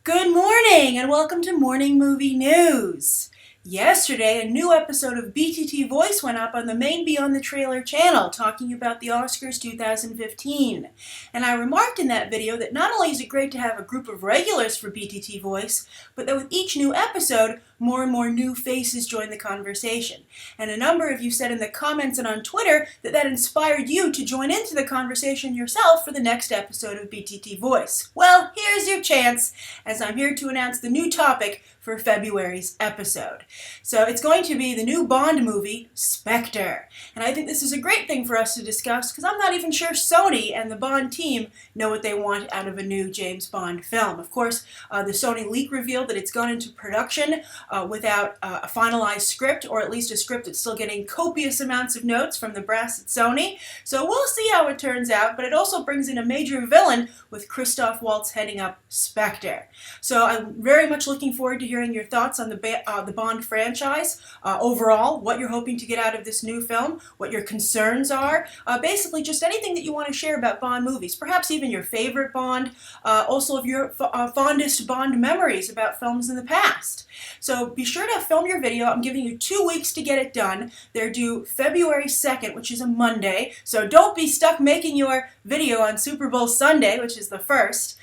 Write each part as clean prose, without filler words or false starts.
Good morning and welcome to Morning Movie News. Yesterday, a new episode of BTT Voice went up on the main Beyond the Trailer channel talking about the Oscars 2015. And I remarked in that video that not only is it great to have a group of regulars for BTT Voice, but that with each new episode, more and more new faces join the conversation. And a number of you said in the comments and on Twitter that inspired you to join into the conversation yourself for the next episode of BTT Voice. Well, here's your chance, as I'm here to announce the new topic for February's episode. So it's going to be the new Bond movie, Spectre. And I think this is a great thing for us to discuss because I'm not even sure Sony and the Bond team know what they want out of a new James Bond film. Of course, the Sony leak revealed that it's gone into production without a finalized script, or at least a script that's still getting copious amounts of notes from the brass at Sony. So we'll see how it turns out, but it also brings in a major villain with Christoph Waltz heading up Spectre. So I'm very much looking forward to hearing your thoughts on the Bond franchise, overall, what you're hoping to get out of this new film, what your concerns are, basically just anything that you want to share about Bond movies, perhaps even your favorite Bond, also of your fondest Bond memories about films in the past. So be sure to film your video. I'm giving you 2 weeks to get it done. They're due February 2nd, which is a Monday, so don't be stuck making your video on Super Bowl Sunday, which is the 1st.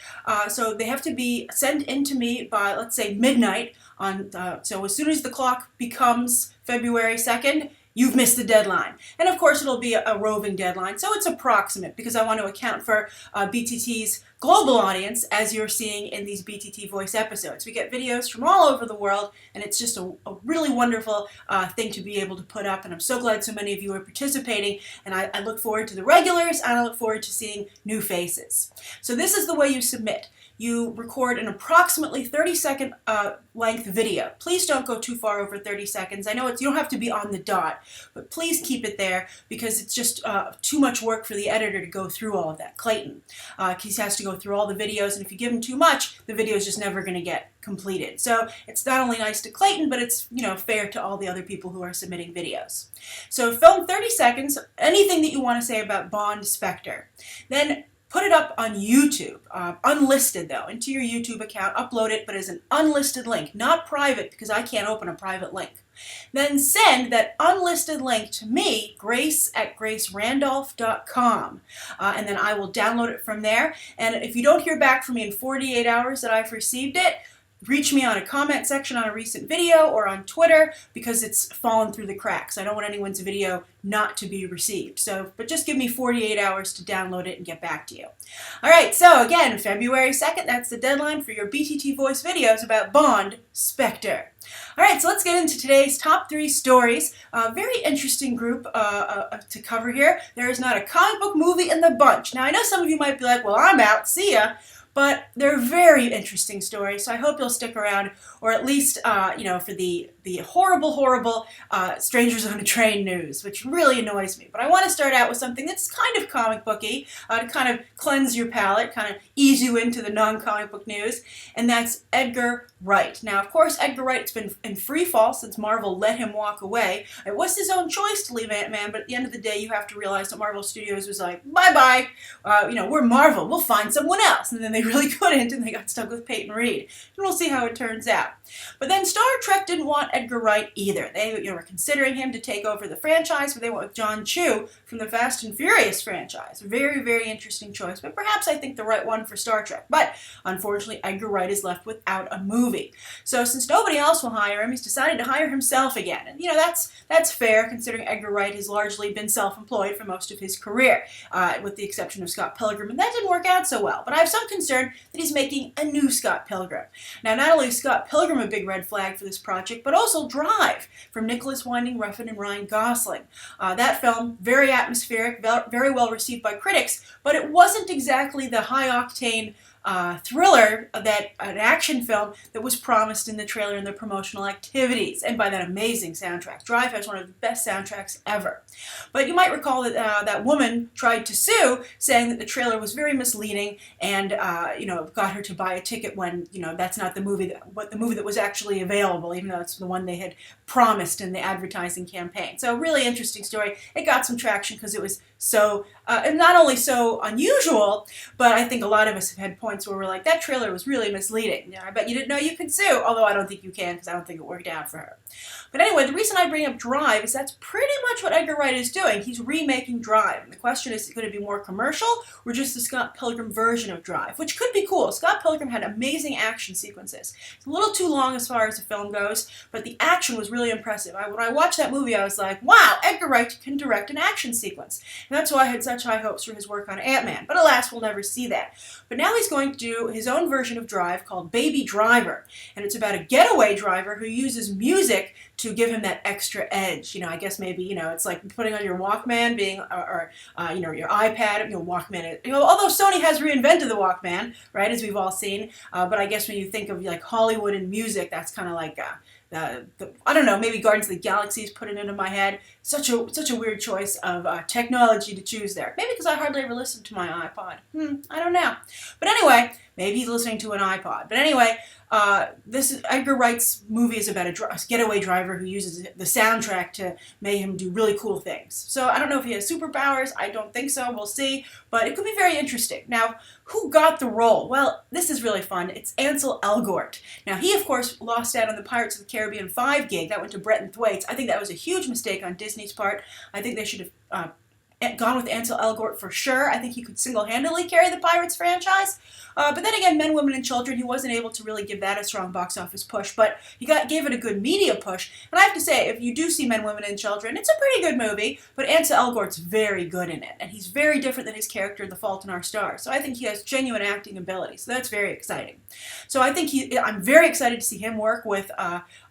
So they have to be sent in to me by, let's say, midnight. So as soon as the clock becomes February 2nd, you've missed the deadline. And of course it'll be a roving deadline, so it's approximate because I want to account for BTT's global audience as you're seeing in these BTT Voice episodes. We get videos from all over the world, and it's just a really wonderful thing to be able to put up, and I'm so glad so many of you are participating, and I look forward to the regulars, and I look forward to seeing new faces. So this is the way you submit. You record an approximately 30-second length video. Please don't go too far over 30 seconds. I know you don't have to be on the dot, but please keep it there because it's just too much work for the editor to go through all of that. Clayton, he has to go through all the videos, and if you give him too much, the video is just never going to get completed. So it's not only nice to Clayton, but it's fair to all the other people who are submitting videos. So film 30 seconds, anything that you want to say about Bond Spectre. Then put it up on YouTube, unlisted though, into your YouTube account, upload it, but as an unlisted link, not private because I can't open a private link. Then send that unlisted link to me, Grace at gracerandolph.com, and then I will download it from there. And if you don't hear back from me in 48 hours that I've received it, reach me on a comment section on a recent video or on Twitter because it's fallen through the cracks. I don't want anyone's video not to be received. But just give me 48 hours to download it and get back to you. All right, so again, February 2nd, that's the deadline for your BTT Voice videos about Bond Spectre. All right, so let's get into today's top 3 stories. A very interesting group to cover here. There is not a comic book movie in the bunch. Now, I know some of you might be like, well, I'm out, see ya. But they're very interesting stories, so I hope you'll stick around, or at least, for the horrible Strangers on a Train news, which really annoys me. But I want to start out with something that's kind of comic booky, to kind of cleanse your palate, kind of ease you into the non-comic book news, and that's Edgar Wright. Now, of course, Edgar Wright's been in free fall since Marvel let him walk away. It was his own choice to leave Ant-Man, but at the end of the day, you have to realize that Marvel Studios was like, bye-bye, we're Marvel, we'll find someone else. And then they really couldn't, and they got stuck with Peyton Reed. And we'll see how it turns out. But then Star Trek didn't want Edgar Wright either. They were considering him to take over the franchise, but they went with John Chu from the Fast and Furious franchise. Very, very interesting choice, but perhaps I think the right one for Star Trek. But unfortunately, Edgar Wright is left without a movie. So since nobody else will hire him, he's decided to hire himself again. And that's fair, considering Edgar Wright has largely been self-employed for most of his career, with the exception of Scott Pilgrim, and that didn't work out so well. But I have some concern that he's making a new Scott Pilgrim. Now, not only is Scott Pilgrim a big red flag for this project, but also Drive from Nicholas Winding Refn and Ryan Gosling. That film, very atmospheric, very well received by critics, but it wasn't exactly the high-octane thriller, that an action film that was promised in the trailer and the promotional activities, and by that amazing soundtrack. Drive has one of the best soundtracks ever. But you might recall that that woman tried to sue, saying that the trailer was very misleading and got her to buy a ticket when that's not the movie that was actually available, even though it's the one they had promised in the advertising campaign. So really interesting story. It got some traction because it was so not only so unusual, but I think a lot of us have had points where we're like, that trailer was really misleading. I bet you didn't know you could sue, although I don't think you can because I don't think it worked out for her. But anyway, the reason I bring up Drive is that's pretty much what Edgar Wright is doing. He's remaking Drive. And the question is it going to be more commercial or just the Scott Pilgrim version of Drive, which could be cool. Scott Pilgrim had amazing action sequences. It's a little too long as far as the film goes, but the action was really impressive. When I watched that movie, I was like, wow, Edgar Wright can direct an action sequence. And that's why I had such high hopes for his work on Ant-Man. But alas, we'll never see that. But now he's going to do his own version of Drive called Baby Driver. And it's about a getaway driver who uses music to give him that extra edge. I guess maybe, it's like putting on your Walkman or your iPad, Walkman. Although Sony has reinvented the Walkman, right, as we've all seen. But I guess when you think of like Hollywood and music, that's kind of like I don't know, maybe Guardians of the Galaxy is putting it into my head. Such a weird choice of technology to choose there. Maybe because I hardly ever listen to my iPod. I don't know. But anyway, maybe he's listening to an iPod. But anyway, this is Edgar Wright's movie is about a getaway driver who uses the soundtrack to make him do really cool things. So I don't know if he has superpowers. I don't think so. We'll see. But it could be very interesting. Now, who got the role? Well, this is really fun. It's Ansel Elgort. Now, he, of course, lost out on the Pirates of the Caribbean 5 gig. That went to Bretton Thwaites. I think that was a huge mistake on Disney's part. I think they should have gone with Ansel Elgort for sure. I think he could single-handedly carry the Pirates franchise. But then again, Men, Women, and Children, he wasn't able to really give that a strong box office push, but he gave it a good media push. And I have to say, if you do see Men, Women, and Children, it's a pretty good movie, but Ansel Elgort's very good in it, and he's very different than his character in The Fault in Our Stars. So I think he has genuine acting ability, so that's very exciting. So I think I'm very excited to see him work with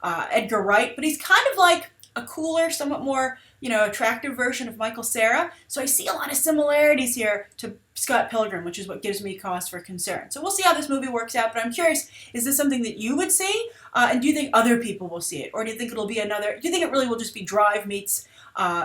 Edgar Wright, but he's kind of like a cooler, somewhat more attractive version of Michael Cera. So I see a lot of similarities here to Scott Pilgrim, which is what gives me cause for concern. So we'll see how this movie works out, but I'm curious, is this something that you would see? And do you think other people will see it? Or do you think do you think it really will just be Drive meets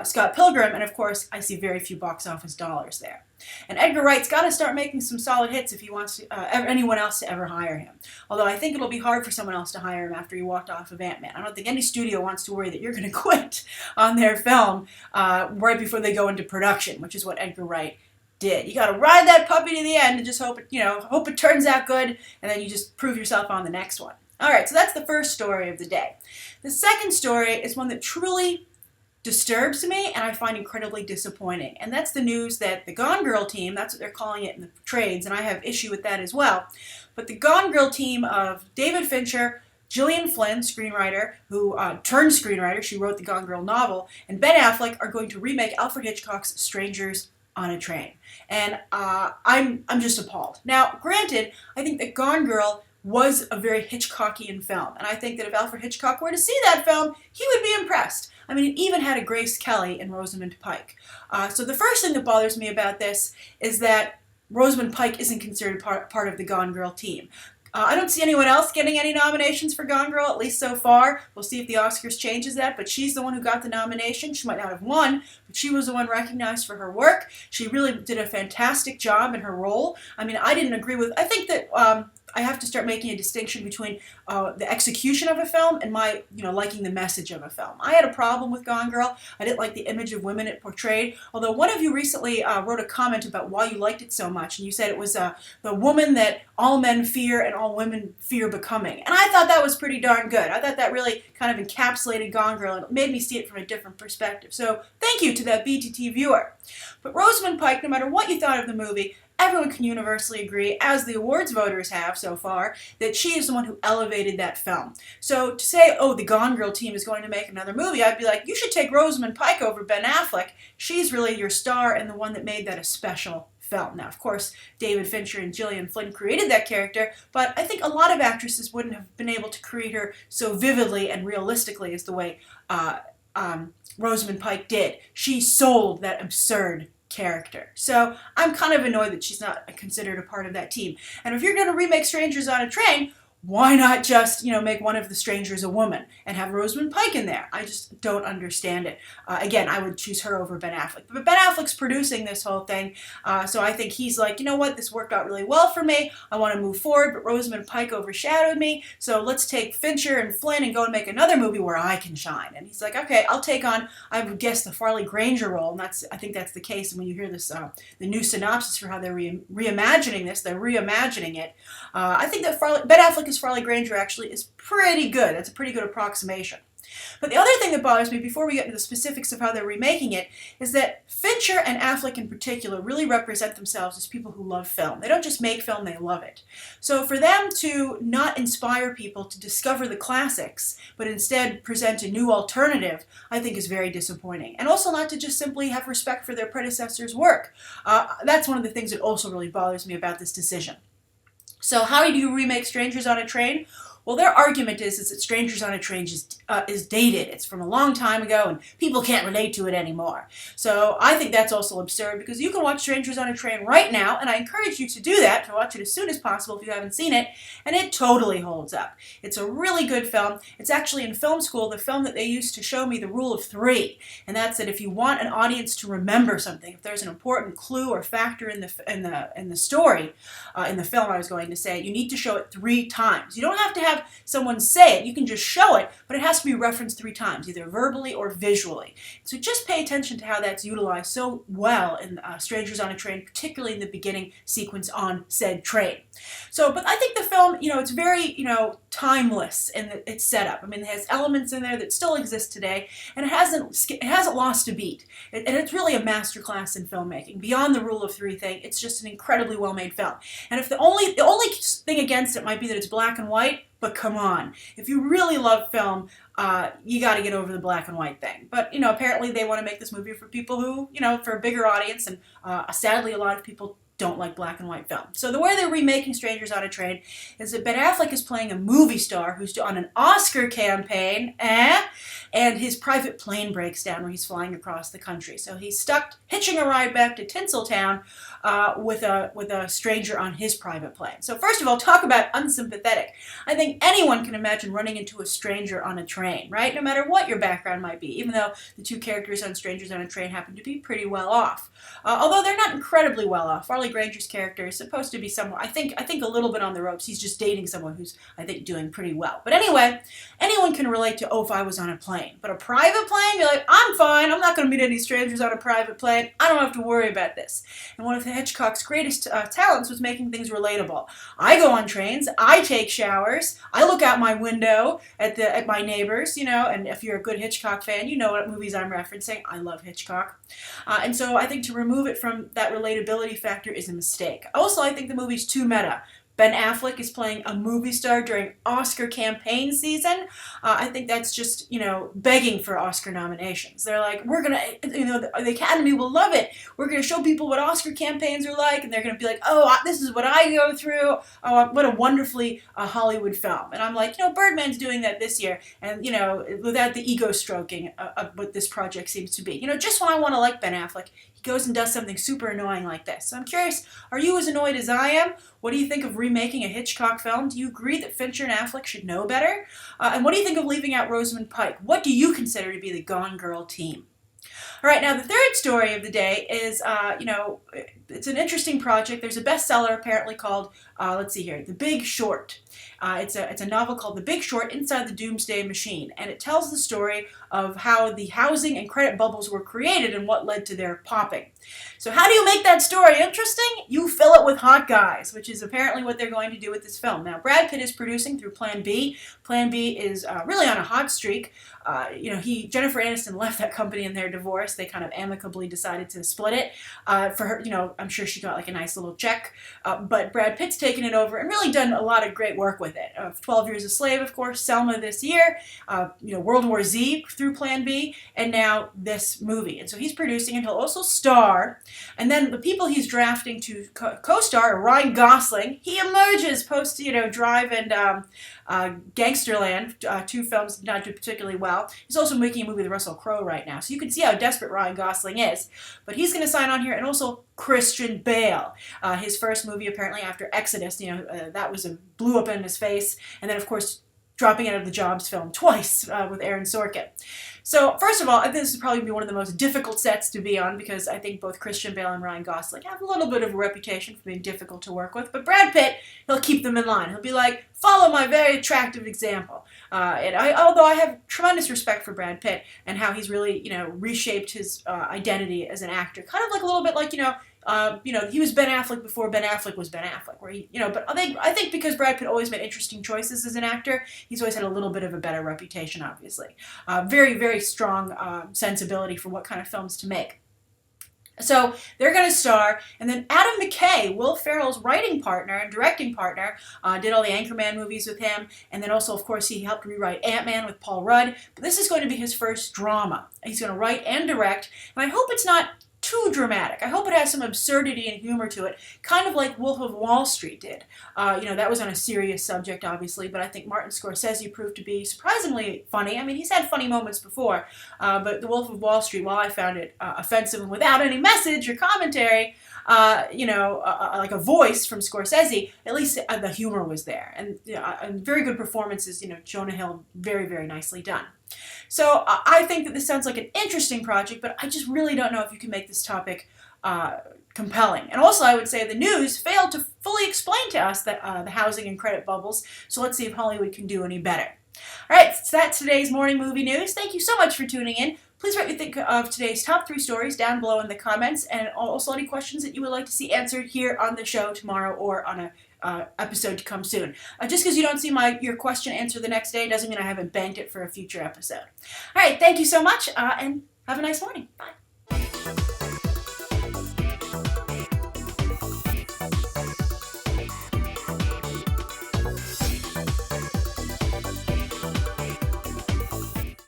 Scott Pilgrim? And of course, I see very few box office dollars there. And Edgar Wright's got to start making some solid hits if he wants anyone else to ever hire him. Although I think it'll be hard for someone else to hire him after he walked off of Ant-Man. I don't think any studio wants to worry that you're going to quit on their film right before they go into production, which is what Edgar Wright did. You got to ride that puppy to the end and just hope it turns out good, and then you just prove yourself on the next one. All right, so that's the first story of the day. The second story is one that truly disturbs me and I find incredibly disappointing. And that's the news that the Gone Girl team, that's what they're calling it in the trades, and I have issue with that as well. But the Gone Girl team of David Fincher, Gillian Flynn, screenwriter, who turned screenwriter, she wrote the Gone Girl novel, and Ben Affleck are going to remake Alfred Hitchcock's Strangers on a Train. And I'm just appalled. Now, granted, I think that Gone Girl was a very Hitchcockian film, and I think that if Alfred Hitchcock were to see that film, he would be impressed. I mean, it even had a Grace Kelly and Rosamund Pike. So the first thing that bothers me about this is that Rosamund Pike isn't considered part of the Gone Girl team. I don't see anyone else getting any nominations for Gone Girl, at least so far. We'll see if the Oscars changes that, but she's the one who got the nomination. She might not have won, but she was the one recognized for her work. She really did a fantastic job in her role. I mean, I think that I have to start making a distinction between the execution of a film and my, liking the message of a film. I had a problem with Gone Girl. I didn't like the image of women it portrayed, although one of you recently wrote a comment about why you liked it so much, and you said it was the woman that all men fear and all women fear becoming. And I thought that was pretty darn good. I thought that really kind of encapsulated Gone Girl, and it made me see it from a different perspective. So thank you to that BTT viewer. But Rosamund Pike, no matter what you thought of the movie, everyone can universally agree, as the awards voters have so far, that she is the one who elevated that film. So to say, oh, the Gone Girl team is going to make another movie, I'd be like, you should take Rosamund Pike over Ben Affleck. She's really your star and the one that made that a special film. Now, of course, David Fincher and Gillian Flynn created that character, but I think a lot of actresses wouldn't have been able to create her so vividly and realistically as the way Rosamund Pike did. She sold that absurd character. So I'm kind of annoyed that she's not considered a part of that team. And if you're going to remake Strangers on a Train, Why not just, make one of the strangers a woman and have Rosamund Pike in there? I just don't understand it. Again, I would choose her over Ben Affleck. But Ben Affleck's producing this whole thing, so I think he's like, you know what, this worked out really well for me. I want to move forward, but Rosamund Pike overshadowed me, so let's take Fincher and Flynn and go and make another movie where I can shine. And he's like, okay, I'll take on, I would guess, the Farley Granger role, and I think that's the case. And when you hear this, the new synopsis for how they're reimagining this, they're reimagining it. I think that Ben Affleck as Farley Granger actually is pretty good. That's a pretty good approximation. But the other thing that bothers me, before we get into the specifics of how they're remaking it, is that Fincher and Affleck in particular really represent themselves as people who love film. They don't just make film, they love it. So for them to not inspire people to discover the classics, but instead present a new alternative, I think is very disappointing. And also not to just simply have respect for their predecessors' work. That's one of the things that also really bothers me about this decision. So how do you remake Strangers on a Train? Well, their argument is that Strangers on a Train is dated. It's from a long time ago, and people can't relate to it anymore. So I think that's also absurd, because you can watch Strangers on a Train right now, and I encourage you to do that, to watch it as soon as possible if you haven't seen it, and it totally holds up. It's a really good film. It's actually, in film school, the film that they used to show me the rule of three, and that's that if you want an audience to remember something, if there's an important clue or factor in the story, in the film I was going to say, you need to show it 3 times. You don't have to have someone say it, you can just show it, but it has to be referenced 3 times, either verbally or visually. So just pay attention to how that's utilized so well in Strangers on a Train, particularly in the beginning sequence on said train. So, but I think the film, it's very, timeless in its setup. I mean, it has elements in there that still exist today, and it hasn't lost a beat. And it's really a masterclass in filmmaking. Beyond the rule of 3 thing, it's just an incredibly well-made film. And if the only thing against it might be that it's black and white, but come on, if you really love film, you got to get over the black and white thing. But, apparently they want to make this movie for people who, for a bigger audience, and sadly a lot of people don't like black and white film. So the way they're remaking Strangers on a Train is that Ben Affleck is playing a movie star who's on an Oscar campaign, and his private plane breaks down when he's flying across the country. So he's stuck hitching a ride back to Tinseltown with a stranger on his private plane. So first of all, talk about unsympathetic. I think anyone can imagine running into a stranger on a train, right? No matter what your background might be, even though the 2 characters on Strangers on a Train happen to be pretty well off. Although they're not incredibly well off. Farley Granger's character is supposed to be somewhat, I think a little bit on the ropes. He's just dating someone who's, I think, doing pretty well. But anyway, anyone can relate to, if I was on a plane. But a private plane, you're like, I'm fine. I'm not going to meet any strangers on a private plane. I don't have to worry about this. And one of Hitchcock's greatest talents was making things relatable. I go on trains. I take showers. I look out my window at my neighbors, and if you're a good Hitchcock fan, you know what movies I'm referencing. I love Hitchcock. And so I think to remove it from that relatability factor is a mistake. Also, I think the movie's too meta. Ben Affleck is playing a movie star during Oscar campaign season. I think that's just, begging for Oscar nominations. They're like, we're going to, the Academy will love it. We're going to show people what Oscar campaigns are like, and they're going to be like, oh, this is what I go through. Oh, what a wonderfully Hollywood film. And I'm like, Birdman's doing that this year, and, without the ego stroking of what this project seems to be. Just when I want to like Ben Affleck, he goes and does something super annoying like this. So I'm curious, are you as annoyed as I am? What do you think of remaking a Hitchcock film? Do you agree that Fincher and Affleck should know better? And what do you think of leaving out Rosamund Pike? What do you consider to be the Gone Girl team? All right, now the third story of the day is, it's an interesting project. There's a bestseller apparently called, let's see here, The Big Short. It's a novel called The Big Short, Inside the Doomsday Machine, and it tells the story of how the housing and credit bubbles were created and what led to their popping. So how do you make that story interesting? You fill it with hot guys, which is apparently what they're going to do with this film. Now, Brad Pitt is producing through Plan B. Plan B is really on a hot streak. Jennifer Aniston left that company in their divorce. They kind of amicably decided to split it. For her, I'm sure she got like a nice little check. But Brad Pitt's taken it over and really done a lot of great work with it. 12 Years a Slave, of course, Selma this year, World War Z through Plan B, and now this movie. And so he's producing, and he'll also star. And then the people he's drafting to co-star are Ryan Gosling. He emerges post, Drive and Gangsterland, 2 films not do particularly well. He's also making a movie with Russell Crowe right now, so you can see how desperate Ryan Gosling is. But he's going to sign on here, and also Christian Bale. His first movie, apparently after Exodus, that was blew up in his face, and then of course dropping out of the Jobs film twice with Aaron Sorkin. So first of all, I think this is probably be one of the most difficult sets to be on because I think both Christian Bale and Ryan Gosling have a little bit of a reputation for being difficult to work with. But Brad Pitt, he'll keep them in line. He'll be like, follow my very attractive example. Although I have tremendous respect for Brad Pitt and how he's really, reshaped his identity as an actor, kind of like a little bit like, he was Ben Affleck before Ben Affleck was Ben Affleck, where but I think because Brad Pitt always made interesting choices as an actor, he's always had a little bit of a better reputation, obviously. Very, very strong sensibility for what kind of films to make. So they're going to star, and then Adam McKay, Will Ferrell's writing partner and directing partner, did all the Anchorman movies with him, and then also, of course, he helped rewrite Ant-Man with Paul Rudd, but this is going to be his first drama. He's going to write and direct, and I hope it's not too dramatic. I hope it has some absurdity and humor to it, kind of like Wolf of Wall Street did. That was on a serious subject, obviously, but I think Martin Scorsese proved to be surprisingly funny. I mean, he's had funny moments before, but The Wolf of Wall Street, while I found it offensive and without any message or commentary, like a voice from Scorsese, at least the humor was there. And very good performances, Jonah Hill, very, very nicely done. So I think that this sounds like an interesting project, but I just really don't know if you can make this topic compelling. And also, I would say the news failed to fully explain to us that the housing and credit bubbles, so let's see if Hollywood can do any better. All right, so that's today's morning movie news. Thank you so much for tuning in. Please write what you think of today's top 3 stories down below in the comments, and also any questions that you would like to see answered here on the show tomorrow or on a episode to come soon. Just because you don't see your question answered the next day doesn't mean I haven't banked it for a future episode. All right, thank you so much, and have a nice morning. Bye.